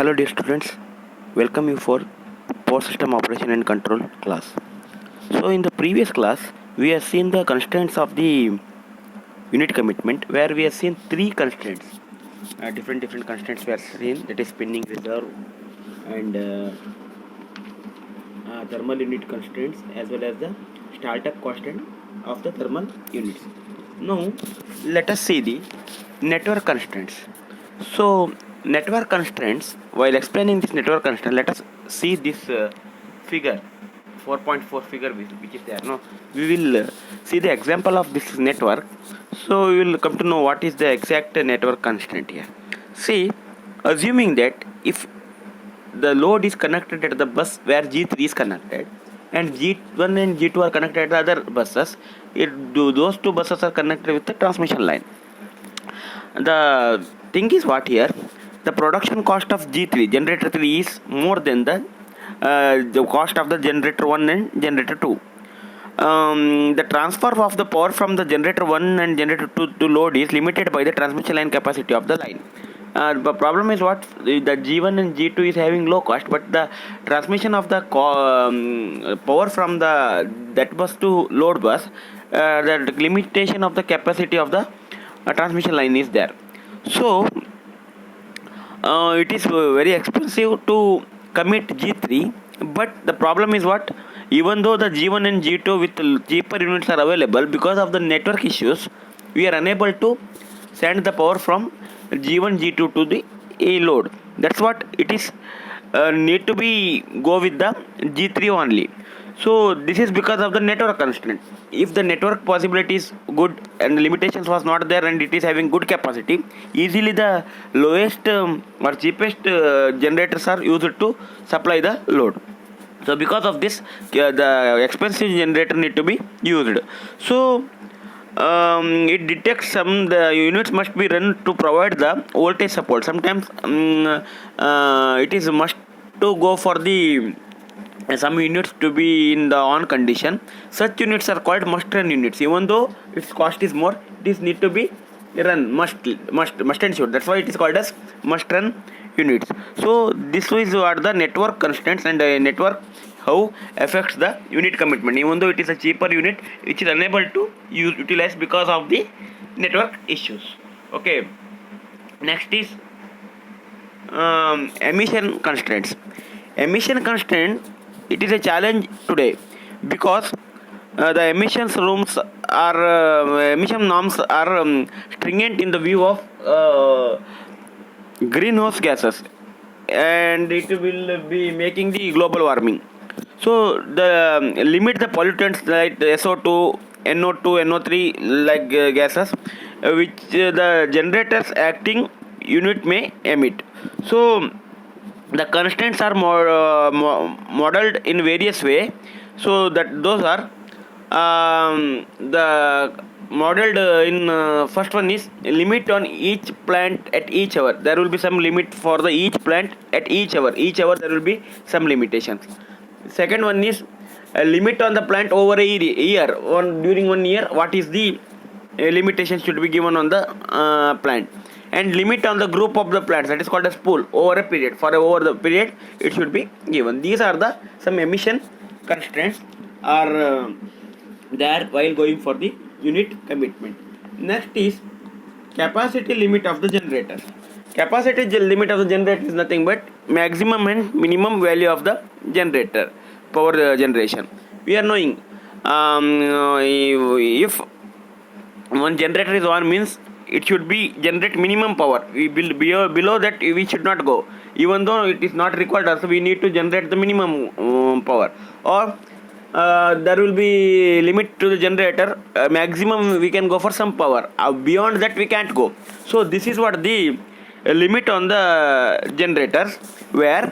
Hello dear students, welcome you for Power System Operation and Control class. So in the previous class, we have seen the constraints of the unit commitment, where we have seen three constraints. Different constraints we have seen, that is spinning reserve and thermal unit constraints, as well as the startup constant of the thermal units. Now let us see the network constraints. So network constraints, while explaining this network constraint, let us see this figure 4.4 figure which is there. Now we will see the example of this network, so we will come to know what is the exact network constraint here. See, assuming that if the load is connected at the bus where G3 is connected, and G1 and G2 are connected at the other buses, those two buses are connected with the transmission line. The thing is what here, the production cost of G3 generator 3 is more than the cost of the generator 1 and generator 2. The transfer of the power from the generator 1 and generator 2 to load is limited by the transmission line capacity of the line. The problem is what, the G1 and G2 is having low cost, but the transmission of the power from that bus to load bus, the limitation of the capacity of the transmission line is there. So it is very expensive to commit G3, but the problem is what, even though the G1 and G2 with cheaper units are available, because of the network issues, we are unable to send the power from G1 G2 to the load. That's what it is, need to be go with the G3 only. So this is because of the network constraint. If the network possibility is good and the limitations was not there and it is having good capacity, easily the lowest or cheapest generators are used to supply the load. So because of this, the expensive generator need to be used. So it detects the units must be run to provide the voltage support. Sometimes it is must to go for the some units to be in the on condition. Such units are called must run units. Even though its cost is more, it is need to be run, must ensure. That's why it is called as must run units. So this is what the network constraints, and network how affects the unit commitment. Even though it is a cheaper unit, which is unable to utilize because of the network issues. Okay, next is emission constraints. Emission constraint, it is a challenge today, because the emissions norms are stringent in the view of greenhouse gases, and it will be making the global warming. So the limit the pollutants like SO2, NO2, NO3 like gases, which the generators acting unit may emit. So the constraints are modeled in various way. So that those are the modeled in first one is limit on each plant at each hour. There will be some limit for the each plant at each hour. Each hour there will be some limitations. Second one is a limit on the plant over a year. During 1 year, what is the limitation should be given on the plant, and limit on the group of the plants, that is called as pool, over a period. Over the period it should be given. These are the some emission constraints are there while going for the unit commitment. Next is capacity limit of the generator. Capacity limit of the generator is nothing but maximum and minimum value of the generator power generation. We are knowing if one generator is on, means it should be generate minimum power. We below that we should not go, even though it is not required. Also we need to generate the minimum power, or there will be limit to the generator. Maximum we can go for some power. Beyond that we can't go. So this is what the limit on the generators, where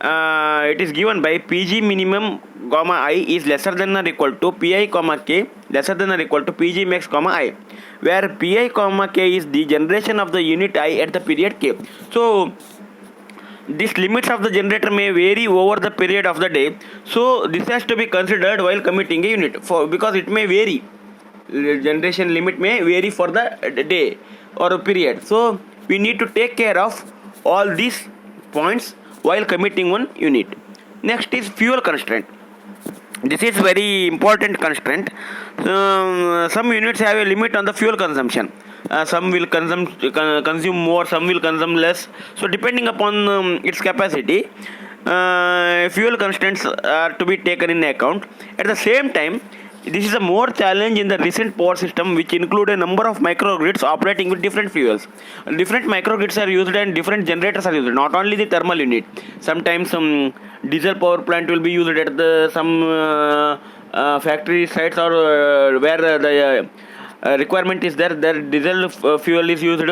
it is given by Pg minimum comma I is lesser than or equal to Pi comma K lesser than or equal to Pg max comma I, where Pi comma K is the generation of the unit I at the period K. So these limits of the generator may vary over the period of the day. So this has to be considered while committing a unit, because it may vary. Generation limit may vary for the day or a period. So we need to take care of all these points while committing one unit. Next is fuel constraint. This is very important constraint. Some units have a limit on the fuel consumption. Some will consume more, some will consume less. So depending upon its capacity, fuel constraints are to be taken in account. At the same time, this is a more challenge in the recent power system, which include a number of microgrids operating with different fuels. Different microgrids are used and different generators are used, not only the thermal unit. Sometimes some diesel power plant will be used at some factory sites, or where the requirement is there, diesel fuel is used.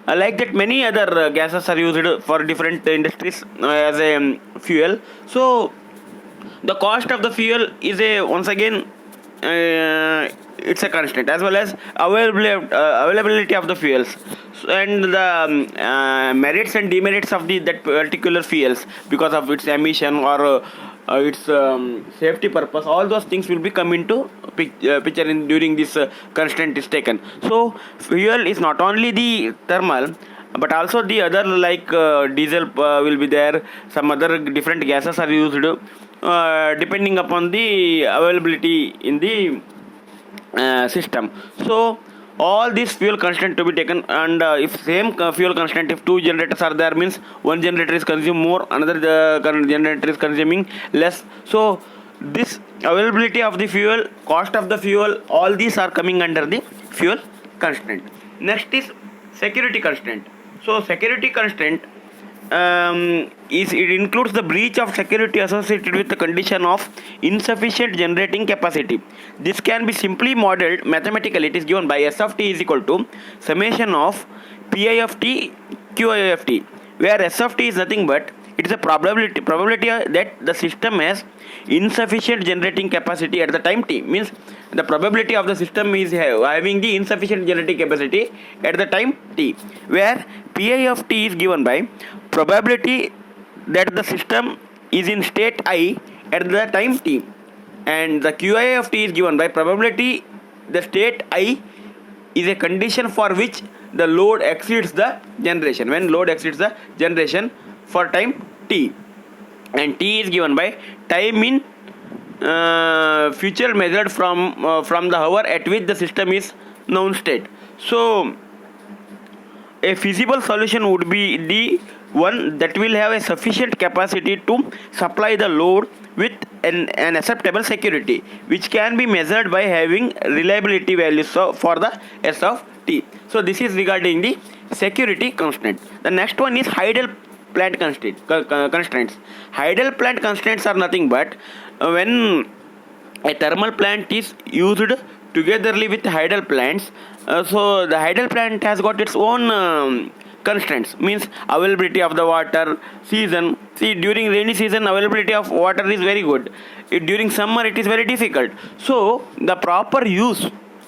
Like that, many other gases are used for different industries as a fuel. So the cost of the fuel is once again it's a constraint, as well as availability of the fuels, and the merits and demerits of that particular fuels because of its emission or its safety purpose. All those things will be come into picture during this constraint is taken. So fuel is not only the thermal, but also the other, like diesel will be there. Some other different gases are used depending upon the availability in the system. So all these fuel constraint to be taken, and if same fuel constraint, if two generators are there, means one generator is consuming more, another generator is consuming less. So this availability of the fuel, cost of the fuel, all these are coming under the fuel constraint. Next is security constraint. So security constraint it includes the breach of security associated with the condition of insufficient generating capacity. This can be simply modeled mathematically. It is given by S of t is equal to summation of Pi of t Qi of t, where S of t is nothing but it is a probability that the system has insufficient generating capacity at the time t. Means the probability of the system is having the insufficient generating capacity at the time t, where Pi of t is given by probability that the system is in state I at the time t, and the Qi of t is given by probability the state I is a condition for which the load exceeds the generation, when load exceeds the generation for time t, and t is given by time in future measured from the hour at which the system is known state. So a feasible solution would be the one that will have a sufficient capacity to supply the load with an acceptable security, which can be measured by having reliability values for the S of t. So this is regarding the security constraint. The next one is idle plant constraints. Idle plant constraints are nothing but when a thermal plant is used togetherly with idle plants. So the idle plant has got its own constraints, means availability of the water, season. See, during rainy season availability of water is very good. During summer it is very difficult. So the proper use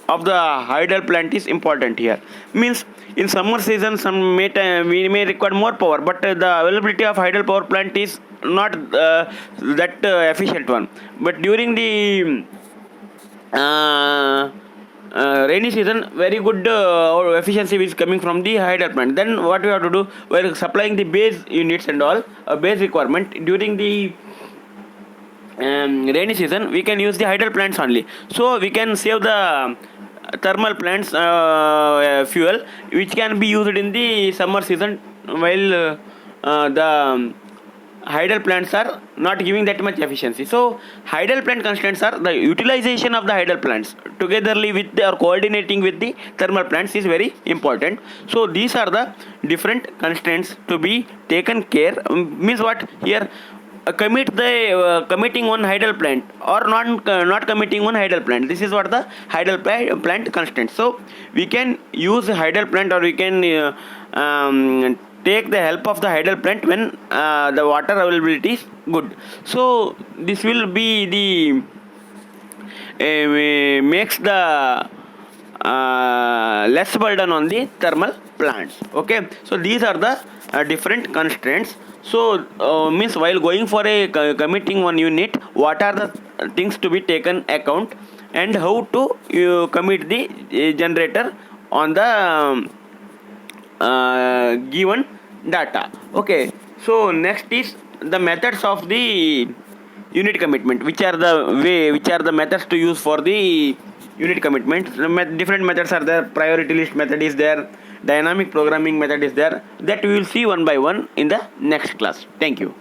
of the idle plant is important here. Means in summer season we may require more power, but the availability of idle power plant is not that efficient one. But during the rainy season, very good efficiency is coming from the idle plant. Then what we have to do, we are supplying the base units and all base requirement. During the rainy season we can use the idle plants only, so we can save the thermal plants fuel, which can be used in the summer season, while the idle plants are not giving that much efficiency. So idle plant constraints are the utilization of the idle plants togetherly with or coordinating with the thermal plants is very important. So these are the different constraints to be taken care. Means what here, committing one idle plant or not committing one idle plant. This is what the idle plant constraint. So we can use idle plant, or we can take the help of the idle plant when the water availability is good. So this will be the makes the less burden on the thermal plants. Okay, so these are the different constraints. So means while going for a committing one unit, what are the things to be taken account, and how to commit the generator on the given data. Okay, So next is the methods of the unit commitment. Which are the methods to use for the unit commitment? Different methods are there. Priority list method is there. Dynamic programming method is there. That we will see one by one in the next class. Thank you.